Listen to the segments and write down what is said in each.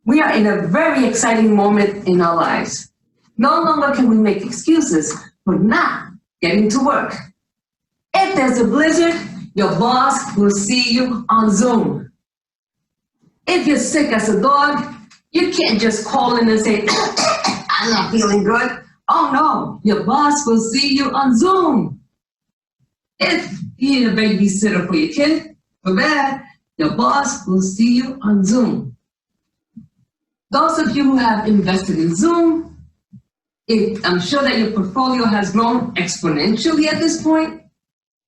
We are in a very exciting moment in our lives. No longer can we make excuses for not getting to work. If there's a blizzard, your boss will see you on Zoom. If you're sick as a dog, you can't just call in and say, I'm not feeling good. Oh no, your boss will see you on Zoom. If you need a babysitter for your kid, for that, your boss will see you on Zoom. Those of you who have invested in Zoom, I'm sure that your portfolio has grown exponentially at this point.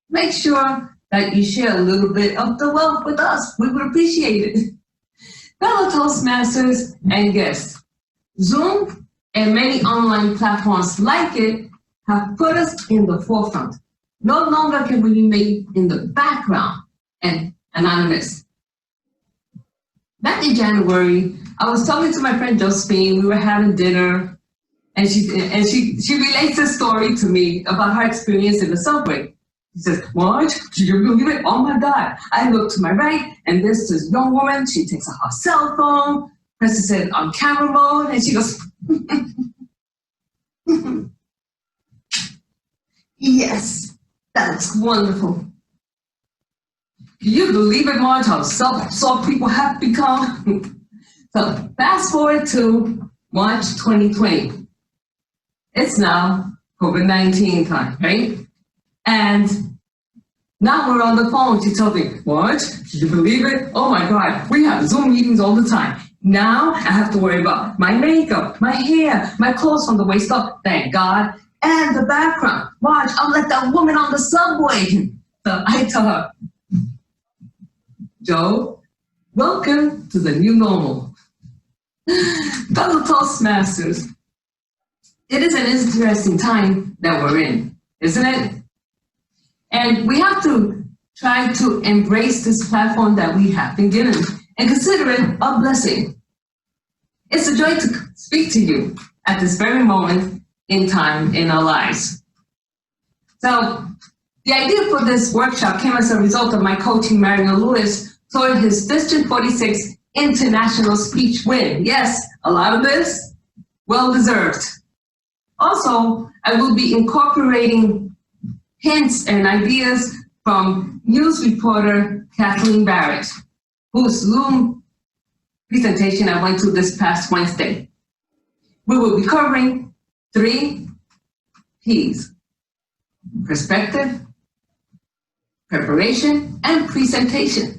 Make sure that you share a little bit of the wealth with us. We would appreciate it. Fellow Toastmasters and guests, Zoom and many online platforms like it have put us in the forefront. No longer can we be made in the background and anonymous. Back in January, I was talking to my friend Josephine. We were having dinner, and she relates a story to me about her experience in the subway. She says, "What? Do you believe it? Oh my God!" I look to my right, and there's this young woman. She takes out her cell phone, presses it on camera mode, and she goes, "Yes, that's wonderful." Can you believe it, Marge, how soft people have become? So fast forward to March 2020. It's now COVID-19 time, right? And now we're on the phone. She tells me, "What? Can you believe it? Oh my God, we have Zoom meetings all the time. Now I have to worry about my makeup, my hair, my clothes from the waist up, thank God, and the background. Watch, I'll let that woman on the subway." So I tell her, "Joe, welcome to the new normal." Fellow Toastmasters, it is an interesting time that we're in, isn't it? And we have to try to embrace this platform that we have been given and consider it a blessing. It's a joy to speak to you at this very moment in time in our lives. So the idea for this workshop came as a result of my coaching Mario Lewis toward his District 46 International Speech win. Yes, a lot of this, well-deserved. Also, I will be incorporating hints and ideas from news reporter Kathleen Barrett, whose Zoom presentation I went to this past Wednesday. We will be covering 3 P's: perspective, preparation, and presentation.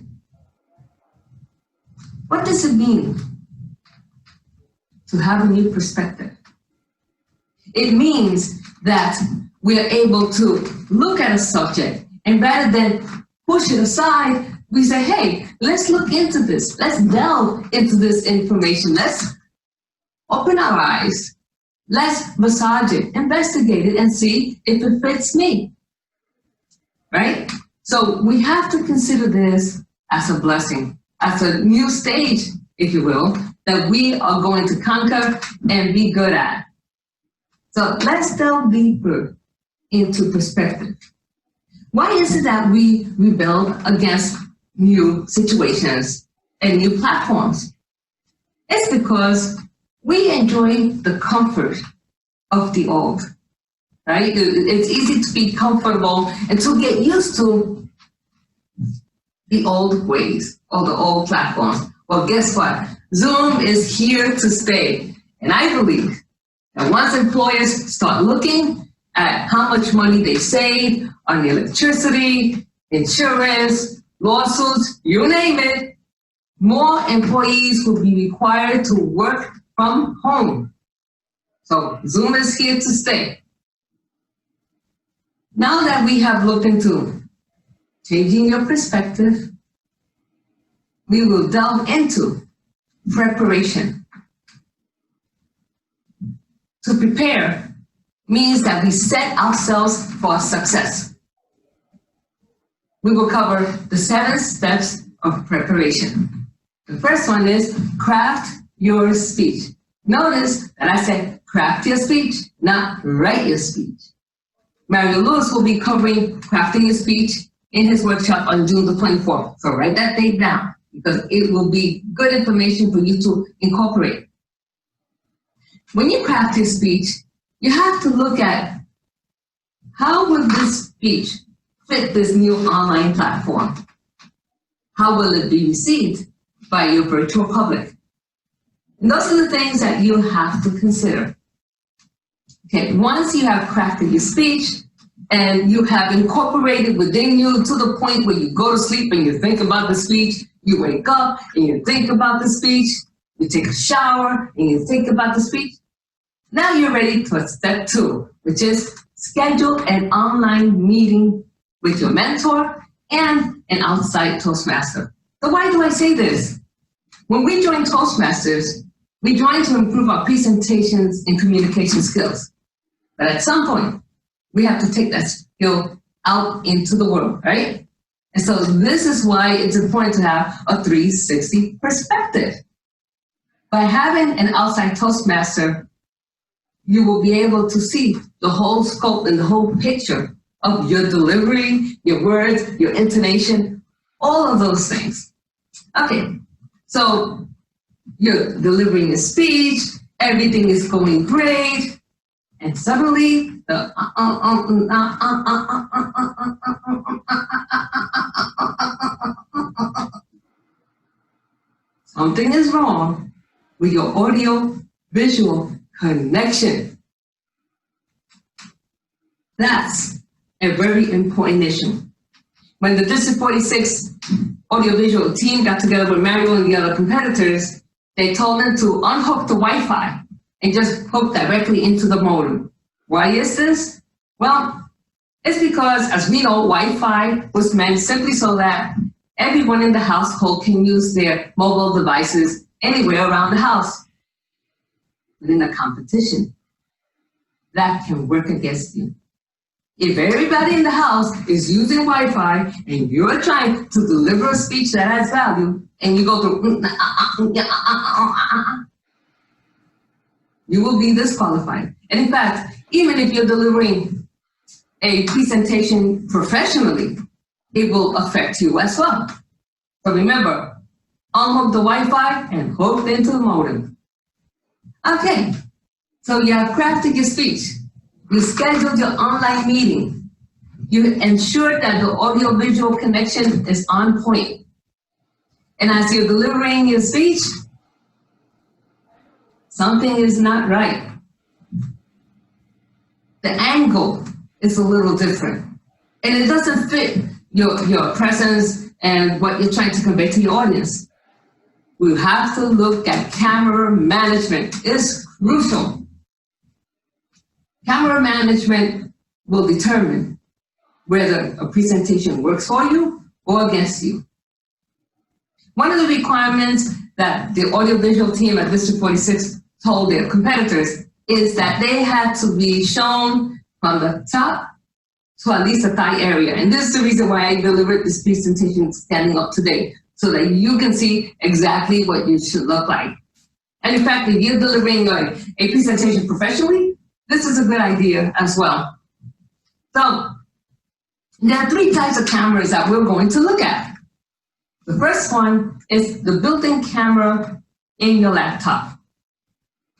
What does it mean to have a new perspective? It means that we are able to look at a subject, and rather than push it aside, we say, "Hey, let's look into this. Let's delve into this information. Let's open our eyes. Let's massage it, investigate it, and see if it fits me." Right? So we have to consider this as a blessing, as a new stage, if you will, that we are going to conquer and be good at. So let's delve deeper into perspective. Why is it that we rebel against new situations and new platforms? It's because we enjoy the comfort of the old, right? It's easy to be comfortable and to get used to the old ways or the old platforms. Well, guess what? Zoom is here to stay. And I believe that once employers start looking at how much money they save on electricity, insurance, lawsuits, you name it, more employees will be required to work from home. So Zoom is here to stay. Now that we have looked into changing your perspective, we will delve into preparation. To prepare means that we set ourselves for success. We will cover the 7 steps of preparation. The first one is craft your speech. Notice that I said craft your speech, not write your speech. Mario Lewis will be covering crafting your speech in his workshop on June the 24th. So write that date down. because it will be good information for you to incorporate. When you craft your speech, you have to look at how will this speech fit this new online platform? How will it be received by your virtual public? And those are the things that you have to consider. Okay, once you have crafted your speech and you have incorporated within you to the point where you go to sleep and you think about the speech, you wake up and you think about the speech, you take a shower and you think about the speech, now you're ready for step 2, which is schedule an online meeting with your mentor and an outside Toastmaster. So why do I say this? When we join Toastmasters, we join to improve our presentations and communication skills. But at some point, we have to take that skill out into the world, right? And so this is why it's important to have a 360 perspective. By having an outside Toastmaster, you will be able to see the whole scope and the whole picture of your delivery, your words, your intonation, all of those things. Okay, so you're delivering a speech, everything is going great, and suddenly the something is wrong with your audio visual connection. That's a very important issue. When the District 46 audiovisual team got together with Mario and the other competitors, they told them to unhook the Wi-Fi and just hook directly into the modem. Why is this? Well, it's because, as we know, Wi-Fi was meant simply so that everyone in the household can use their mobile devices anywhere around the house. But in a competition, that can work against you. If everybody in the house is using Wi-Fi and you're trying to deliver a speech that has value, and you go through, you will be disqualified. And in fact, even if you're delivering a presentation professionally, it will affect you as well. So remember, unhook the Wi-Fi and hook into the modem. Okay, so you have crafted your speech. You scheduled your online meeting. You ensured that the audio-visual connection is on point. And as you're delivering your speech, something is not right. The angle is a little different. And it doesn't fit your presence and what you're trying to convey to your audience. We have to look at camera management. It's crucial. Camera management will determine whether a presentation works for you or against you. One of the requirements that the audiovisual team at District 46 told their competitors is that they had to be shown from the top to at least the thigh area. And this is the reason why I delivered this presentation standing up today, so that you can see exactly what you should look like. And in fact, if you're delivering a presentation professionally, this is a good idea as well. So there are 3 types of cameras that we're going to look at. The first one is the built-in camera in your laptop.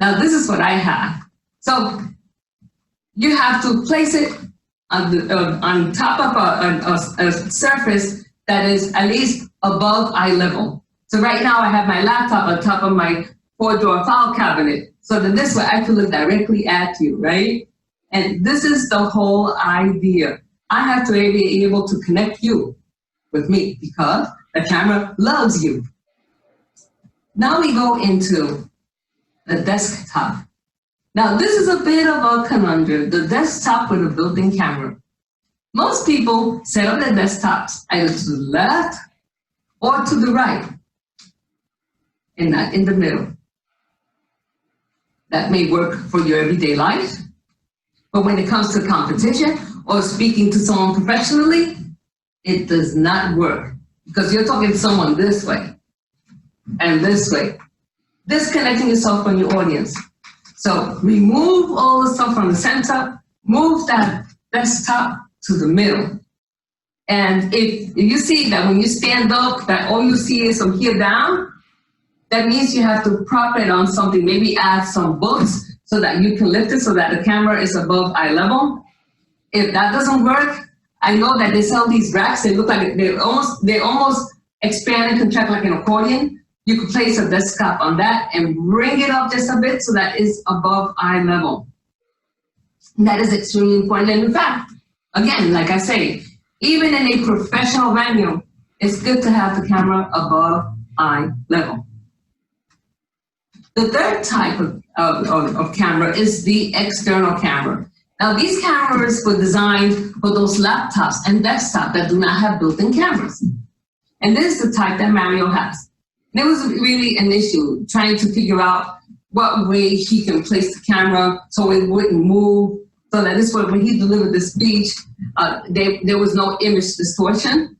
Now this is what I have. So you have to place it on top of a surface that is at least above eye level. So right now I have my laptop on top of my 4-drawer file cabinet, so that this way I can look directly at you, right? And this is the whole idea. I have to be able to connect you with me because the camera loves you. Now we go into the desktop. Now this is a bit of a conundrum, the desktop with a built-in camera. Most people set up their desktops either to the left or to the right, and not in the middle. That may work for your everyday life, but when it comes to competition or speaking to someone professionally, it does not work because you're talking to someone this way and this way, disconnecting yourself from your audience. So remove all the stuff from the center, move that desktop to the middle, And if you see that when you stand up, that all you see is from here down, that means you have to prop it on something, maybe add some books so that you can lift it so that the camera is above eye level. If that doesn't work, I know that they sell these racks. They look like they almost expand and contract like an accordion. You could place a desktop on that and bring it up just a bit so that it's above eye level. And that is extremely important. And in fact, again, like I say, even in a professional venue, it's good to have the camera above eye level. The third type of camera is the external camera. Now, these cameras were designed for those laptops and desktops that do not have built-in cameras. And this is the type that Mario has. And it was really an issue trying to figure out what way he can place the camera so it wouldn't move, so that this way, when he delivered the speech, there was no image distortion.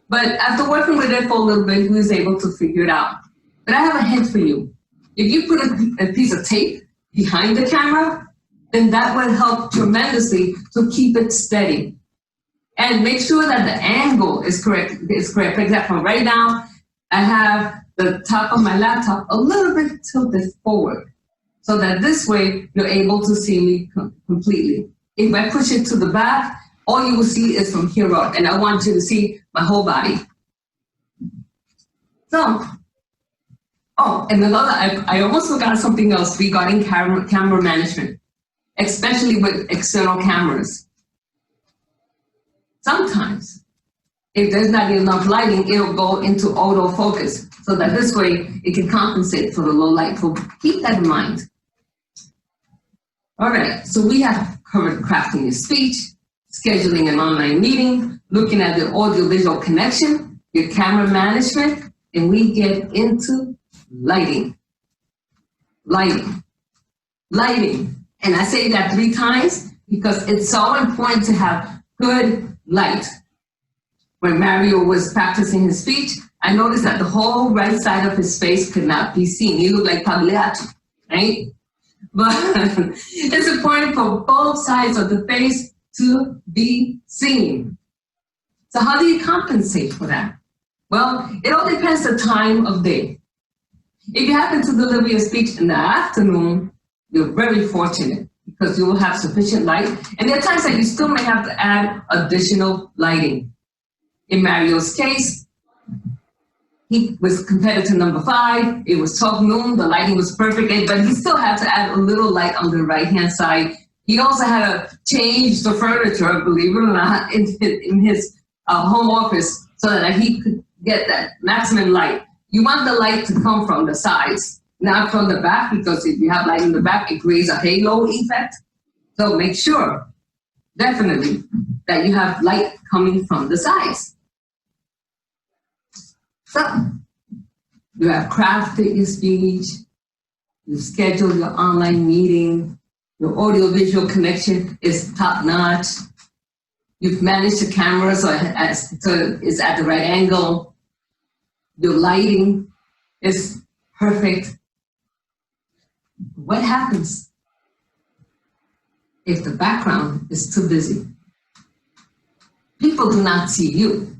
But after working with it for a little bit, he was able to figure it out. But I have a hint for you. If you put a piece of tape behind the camera, then that will help tremendously to keep it steady. And make sure that the angle is correct. For example, right now, I have the top of my laptop a little bit tilted forward, so that this way you're able to see me completely. If I push it to the back, all you will see is from here up, and I want you to see my whole body. So, oh, and another, I almost forgot something else regarding camera management, especially with external cameras. Sometimes, if there's not enough lighting, it'll go into autofocus, so that this way it can compensate for the low light. So keep that in mind. All right, so we have covered crafting your speech, scheduling an online meeting, looking at the audio-visual connection, your camera management, and we get into lighting. Lighting. Lighting. And I say that 3 times because it's so important to have good light. When Mario was practicing his speech, I noticed that the whole right side of his face could not be seen. He looked like Pagliacci, right? But it's important for both sides of the face to be seen. So how do you compensate for that? Well, it all depends the time of day. If you happen to deliver your speech in the afternoon, you're very fortunate because you will have sufficient light. And there are times that you still may have to add additional lighting. In Mario's case, he was competitor number 5. It was 12 noon. The lighting was perfect, but he still had to add a little light on the right-hand side. He also had to change the furniture, believe it or not, in his home office so that he could get that maximum light. You want the light to come from the sides, not from the back, because if you have light in the back, it creates a halo effect. So make sure, definitely, that you have light coming from the sides. So, you have crafted your speech, you schedule your online meeting, your audio-visual connection is top-notch, you've managed the camera so it's at the right angle, your lighting is perfect. What happens if the background is too busy? People do not see you.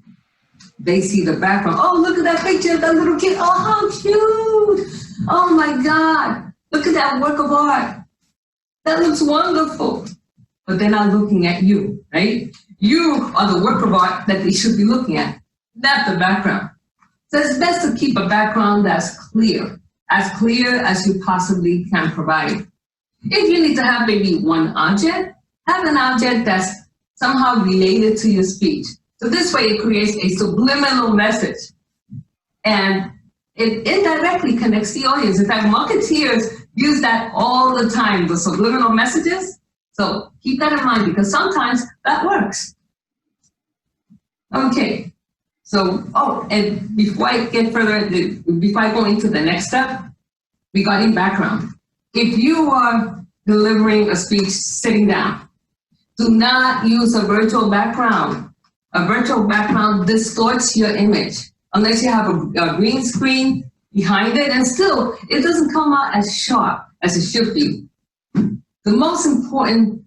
They see the background. Oh, look at that picture of that little kid. Oh, how cute. Oh my God. Look at that work of art. That looks wonderful. But they're not looking at you, right? You are the work of art that they should be looking at, not the background. So it's best to keep a background that's clear as you possibly can provide. If you need to have maybe one object, have an object that's somehow related to your speech. So this way it creates a subliminal message. And it indirectly connects the audience. In fact, marketeers use that all the time, the subliminal messages. So keep that in mind because sometimes that works. Okay, so, and before I get further, before I go into the next step, regarding background. If you are delivering a speech sitting down, do not use a virtual background. A virtual background distorts your image unless you have a green screen behind it, and still, it doesn't come out as sharp as it should be. The most important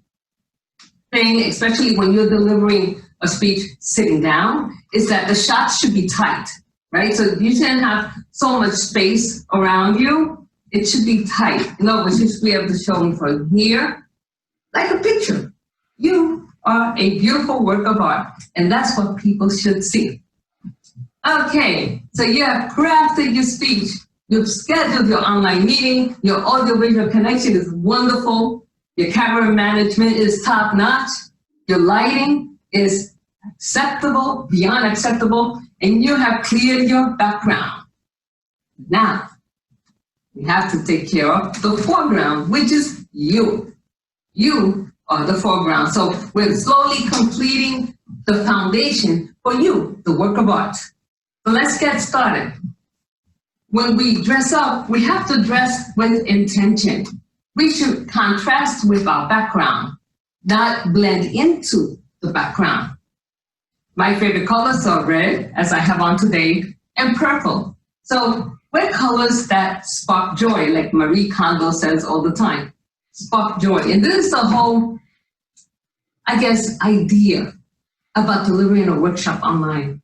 thing, especially when you're delivering a speech sitting down is that the shots should be tight, right? So you shouldn't have so much space around you. It should be tight. In other words, you should be able to show them from here, like a picture. You are a beautiful work of art, and that's what people should see. Okay, so you have crafted your speech. You've scheduled your online meeting. Your audiovisual connection is wonderful. Your camera management is top notch. Your lighting is acceptable, beyond acceptable, and you have cleared your background. Now, we have to take care of the foreground, which is you. You are the foreground. So we're slowly completing the foundation for you, the work of art. So let's get started. When we dress up, we have to dress with intention. We should contrast with our background, not blend into the background. My favorite colors are red, as I have on today, and purple. So wear colors that spark joy, like Marie Kondo says all the time. Spark joy. And this is the whole, I guess, idea about delivering a workshop online.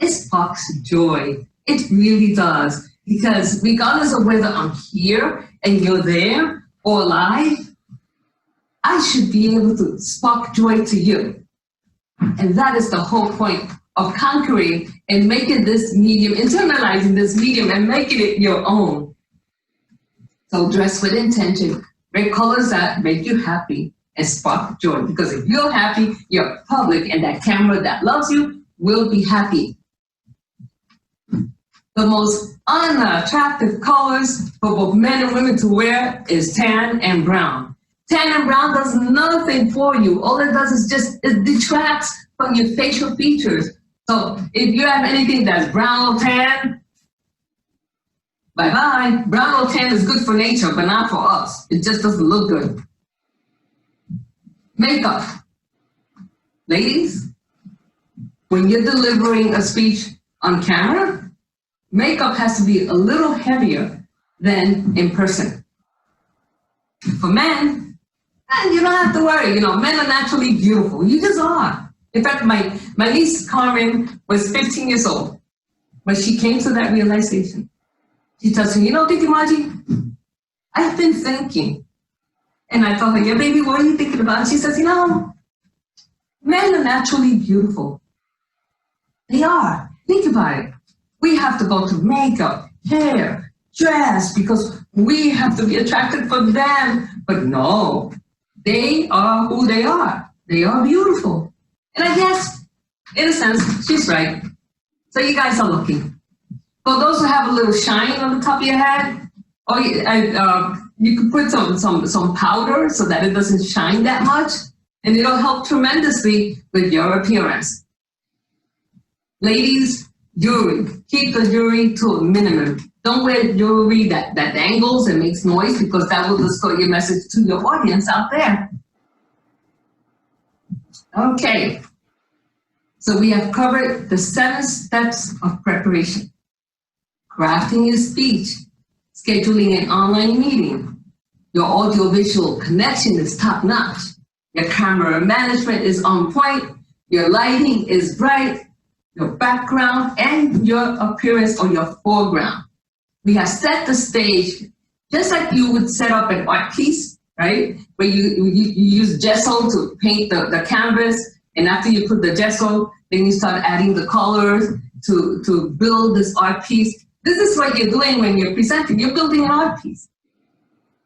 It sparks joy. It really does. Because regardless of whether I'm here and you're there or live, I should be able to spark joy to you. And that is the whole point of conquering and making this medium, internalizing this medium and making it your own. So dress with intention. Wear colors that make you happy and spark joy. Because if you're happy, your public and that camera that loves you will be happy. The most unattractive colors for both men and women to wear is tan and brown. Tan and brown does nothing for you. All it does is it detracts from your facial features. So if you have anything that's brown or tan, bye-bye. Brown or tan is good for nature, but not for us. It just doesn't look good. Makeup. Ladies, when you're delivering a speech on camera, makeup has to be a little heavier than in person. For men, you don't have to worry. Men are naturally beautiful. You just are. In fact, my niece Carmen was 15 years old when she came to that realization. She tells me, Titi Margie, I've been thinking. And I told her, yeah, baby, what are you thinking about? She says, men are naturally beautiful. They are. Think about it. We have to go to makeup, hair, dress, because we have to be attracted for them. But no, they are who they are. They are beautiful. And I guess, in a sense, she's right. So you guys are lucky. For those who have a little shine on the top of your head, or you could put some powder so that it doesn't shine that much, and it'll help tremendously with your appearance. Ladies, jewelry. Keep the jewelry to a minimum. Don't wear jewelry that dangles and makes noise, because that will distort your message to your audience out there. Okay. So we have covered the 7 steps of preparation. Crafting your speech, scheduling an online meeting. Your audiovisual connection is top notch. Your camera management is on point. Your lighting is bright. Your background and your appearance or your foreground. We have set the stage just like you would set up an art piece, right? Where you use gesso to paint the canvas, and after you put the gesso, then you start adding the colors to build this art piece. This is what you're doing when you're presenting. You're building an art piece.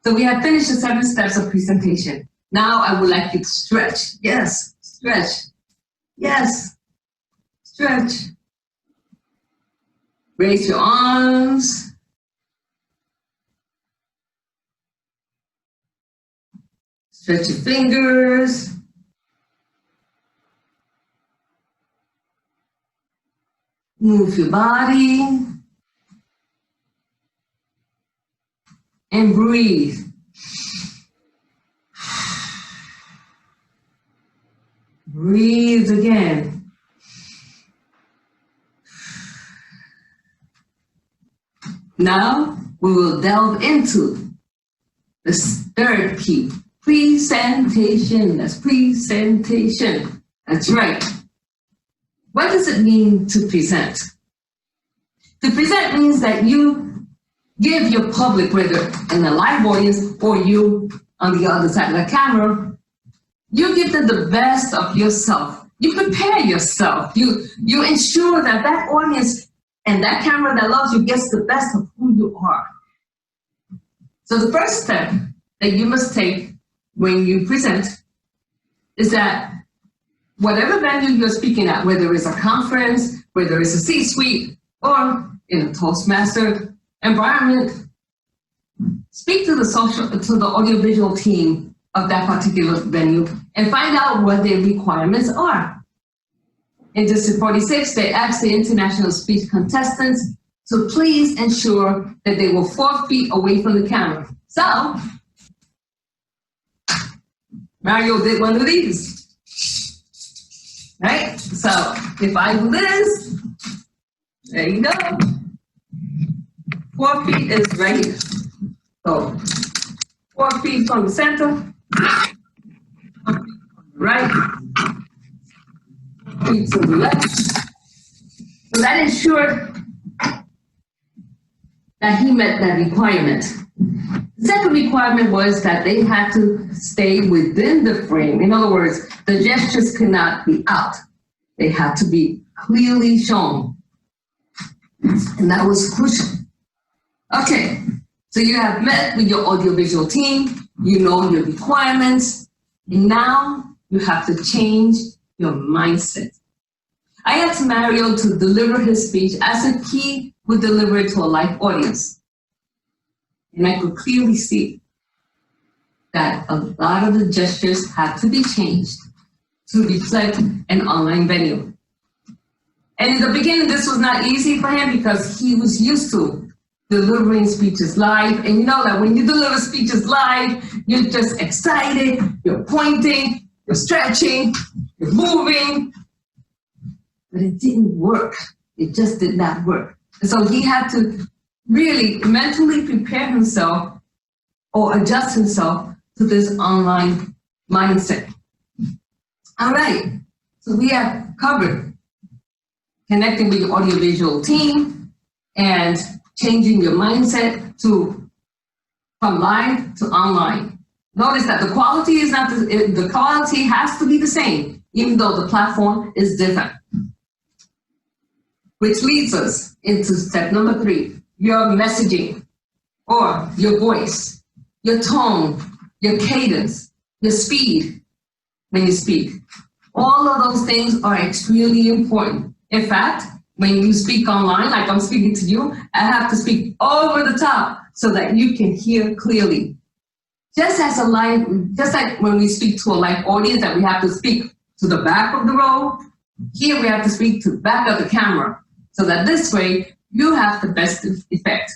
So we have finished the 7 steps of presentation. Now I would like you to stretch. Yes, stretch. Yes. Stretch. Raise your arms. Stretch your fingers. Move your body. And breathe. Breathe again. Now we will delve into the third P, presentation. That's presentation. That's right. What does it mean to present? To present means that you give your public, whether in a live audience or you on the other side of the camera, you give them the best of yourself. You prepare yourself. You ensure that that audience and that camera that loves you gets the best of who you are. So the first step that you must take when you present is that whatever venue you're speaking at, whether it's a conference, whether it's a C-suite, or in a Toastmaster environment, speak to the audiovisual team of that particular venue and find out what their requirements are. In District 46, they asked the international speech contestants to please ensure that they were 4 feet away from the camera. So, Mario did one of these, right? So, if I do this, there you go. 4 feet is right here. So, 4 feet from the center, 4 feet from the right, 4 feet to the left. So that ensured that he met that requirement. The second requirement was that they had to stay within the frame. In other words, the gestures could not be out. They had to be clearly shown. And that was crucial. Okay, so you have met with your audiovisual team, you know your requirements, and now you have to change your mindset. I asked Mario to deliver his speech as if he would deliver it to a live audience. And I could clearly see that a lot of the gestures had to be changed to reflect an online venue. And in the beginning, this was not easy for him because he was used to delivering speeches live. And you know that when you deliver speeches live, you're just excited, you're pointing, you're stretching, you're moving. But it didn't work. It just did not work. And so he had to really mentally prepare himself or adjust himself to this online mindset. All right, so we have covered connecting with your audiovisual team and changing your mindset from live to online. Notice that the quality is not the quality has to be the same, even though the platform is different. Which leads us into step number 3, your messaging or your voice, your tone, your cadence, your speed when you speak. All of those things are extremely important. In fact, when you speak online, like I'm speaking to you, I have to speak over the top so that you can hear clearly. Just like when we speak to a live audience that we have to speak to the back of the row, here we have to speak to the back of the camera so that this way you have the best effect.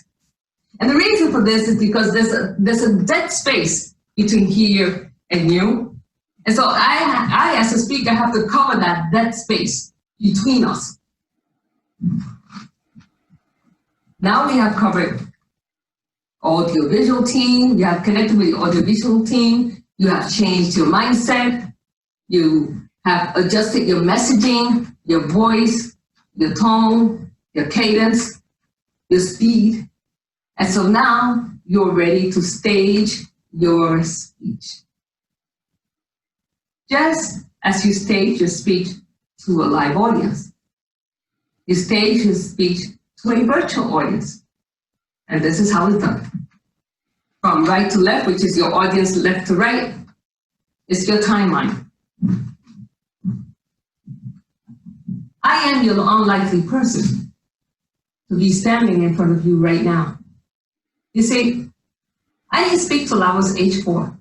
And the reason for this is because there's a dead space between here and you. And so I as a speaker have to cover that dead space between us. Now we have covered audiovisual team, you have connected with the audiovisual team, you have changed your mindset, you have adjusted your messaging, your voice, your tone, your cadence, your speed. And so now you're ready to stage your speech. Just as you stage your speech to a live audience, you stage your speech to a virtual audience. And this is how it's done. From right to left, which is your audience, left to right, is your timeline. I am your unlikely person to be standing in front of you right now. You see, I didn't speak till I was age 4.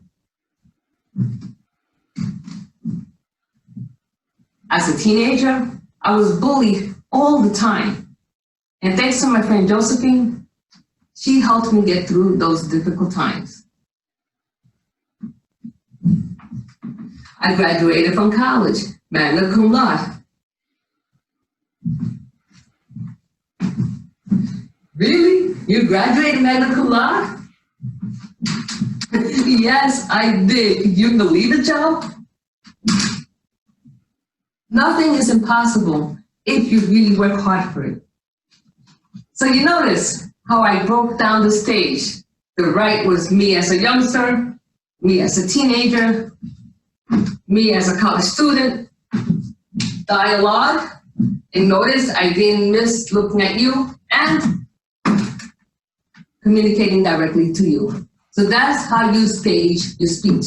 As a teenager, I was bullied all the time. And thanks to my friend Josephine, she helped me get through those difficult times. I graduated from college, magna cum laude. Really? You graduated magna cum laude? Yes, I did. Can you believe it, Joe? Nothing is impossible if you really work hard for it. So you notice how I broke down the stage. The right was me as a youngster, me as a teenager, me as a college student, dialogue, and notice I didn't miss looking at you and communicating directly to you. So that's how you stage your speech.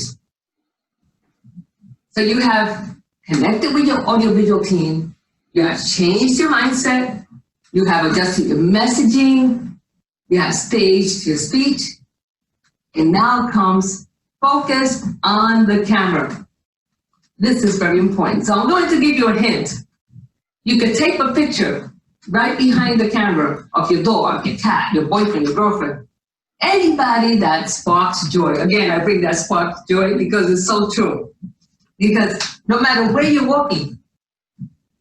So you have connected with your audiovisual team, you have changed your mindset, you have adjusted your messaging, you have staged your speech, and now comes focus on the camera. This is very important. So I'm going to give you a hint. You could take a picture right behind the camera of your dog, your cat, your boyfriend, your girlfriend, anybody that sparks joy. Again, I bring that sparks joy because it's so true. Because no matter where you're walking,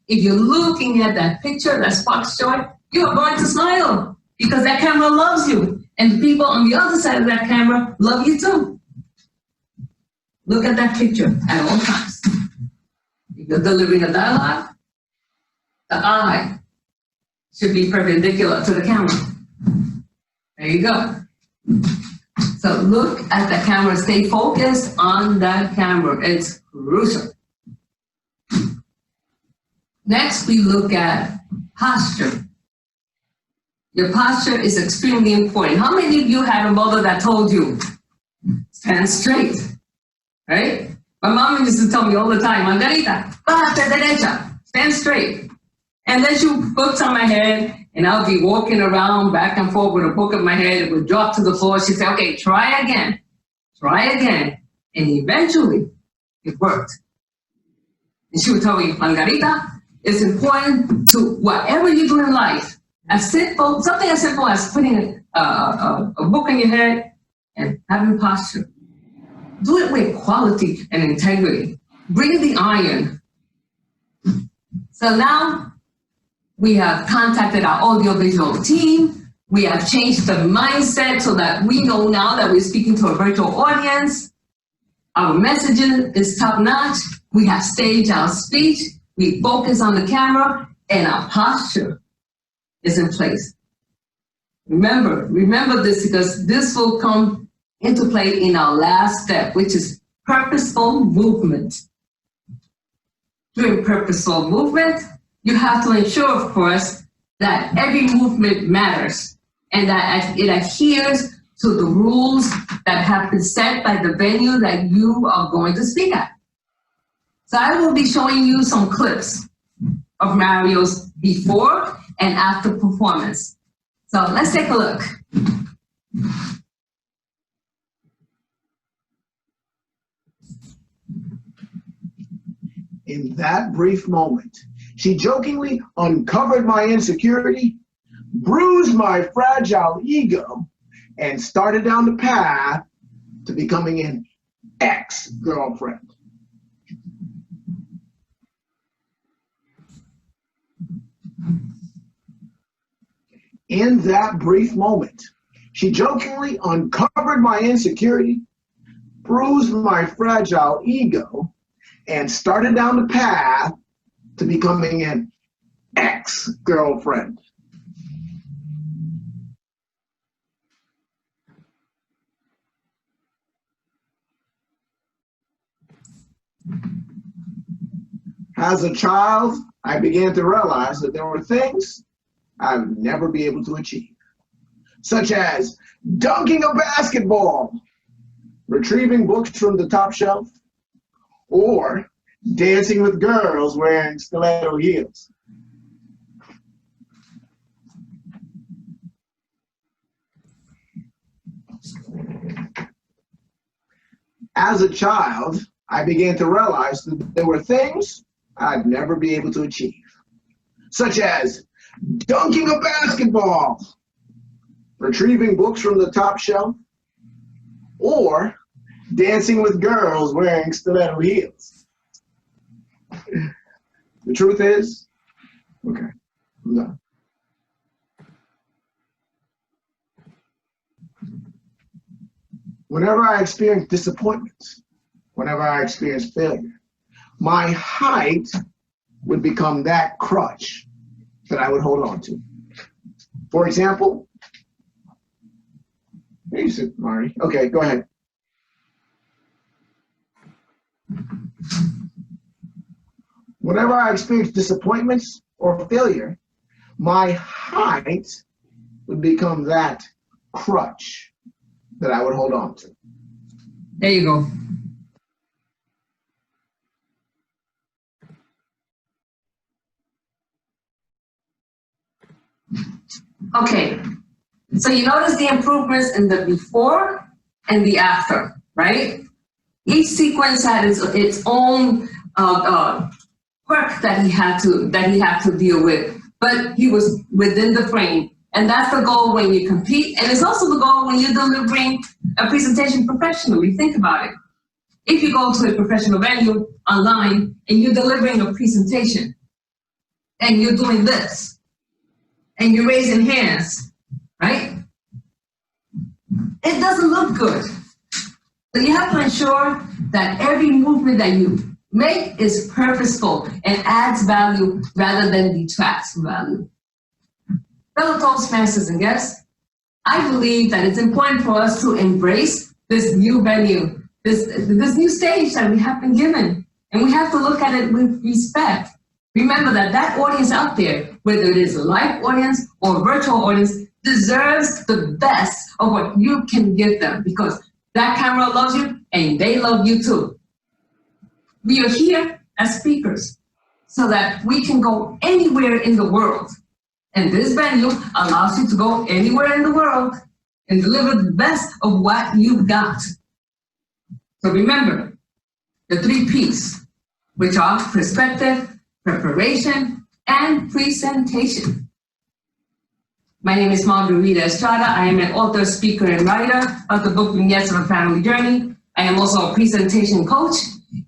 if you're looking at that picture that sparks joy, you are going to smile because that camera loves you. And the people on the other side of that camera love you too. Look at that picture at all times. If you're delivering a dialogue, the eye should be perpendicular to the camera. There you go. So look at the camera, stay focused on that camera. It's crucial. Next, we look at posture. Your posture is extremely important. How many of you had a mother that told you, stand straight, right? My mom used to tell me all the time, Margarita, párate derecha, stand straight. And then she would put books on my head, and I'll be walking around back and forth with a book on my head. It would drop to the floor. She'd say, okay, try again. And eventually, it worked. And she would tell me, Margarita, it's important to whatever you do in life, something as simple as putting a book in your head and having posture. Do it with quality and integrity. Bring the iron. So now we have contacted our audiovisual team. We have changed the mindset so that we know now that we're speaking to a virtual audience. Our messaging is top notch. We have staged our speech. We focus on the camera, and our posture is in place. Remember this, because this will come into play in our last step, which is purposeful movement. During purposeful movement, you have to ensure, of course, that every movement matters and that it adheres to the rules that have been set by the venue that you are going to speak at. So I will be showing you some clips of Mario's before and after performance. So let's take a look. In that brief moment, she jokingly uncovered my insecurity, bruised my fragile ego, and started down the path to becoming an ex-girlfriend. In that brief moment, she jokingly uncovered my insecurity, bruised my fragile ego, and started down the path to becoming an ex-girlfriend. As a child, I began to realize that there were things I would never be able to achieve, such as dunking a basketball, retrieving books from the top shelf, or dancing with girls wearing stiletto heels. As a child, I began to realize that there were things I'd never be able to achieve, such as dunking a basketball, retrieving books from the top shelf, or dancing with girls wearing stiletto heels. The truth is, okay, I'm done. Whenever I experience disappointments, whenever I experience failure, my height would become that crutch that I would hold on to. For example, here you sit, Mari. Okay, go ahead. Whenever I experience disappointments or failure, my height would become that crutch that I would hold on to. There you go. Okay, so you notice the improvements in the before and the after, right? Each sequence had its own quirk that he had to deal with, but he was within the frame. And that's the goal when you compete, and it's also the goal when you're delivering a presentation professionally. Think about it. If you go to a professional venue online and you're delivering a presentation, and you're doing this, and you're raising hands, right? It doesn't look good. So you have to ensure that every movement that you make is purposeful and adds value rather than detracts from value. Fellow Toastmasters and guests, I believe that it's important for us to embrace this new venue, this new stage that we have been given, and we have to look at it with respect. Remember that audience out there, whether it is a live audience or a virtual audience, deserves the best of what you can give them, because that camera loves you and they love you too. We are here as speakers so that we can go anywhere in the world. And this venue allows you to go anywhere in the world and deliver the best of what you've got. So remember the 3 P's, which are perspective, preparation, and presentation. My name is Margarita Estrada. I am an author, speaker, and writer of the book Vignettes of a Family Journey. I am also a presentation coach.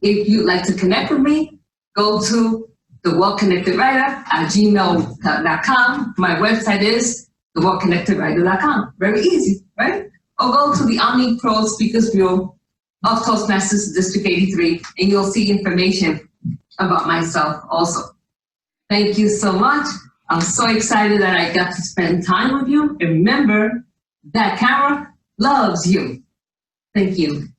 If you'd like to connect with me, go to thewellconnectedwriter@gmail.com. My website is thewellconnectedwriter.com. Very easy, right? Or go to the Omni Pro Speakers Bureau of Toastmasters District 83, and you'll see information about myself also. Thank you so much. I'm so excited that I got to spend time with you. And remember, that camera loves you. Thank you.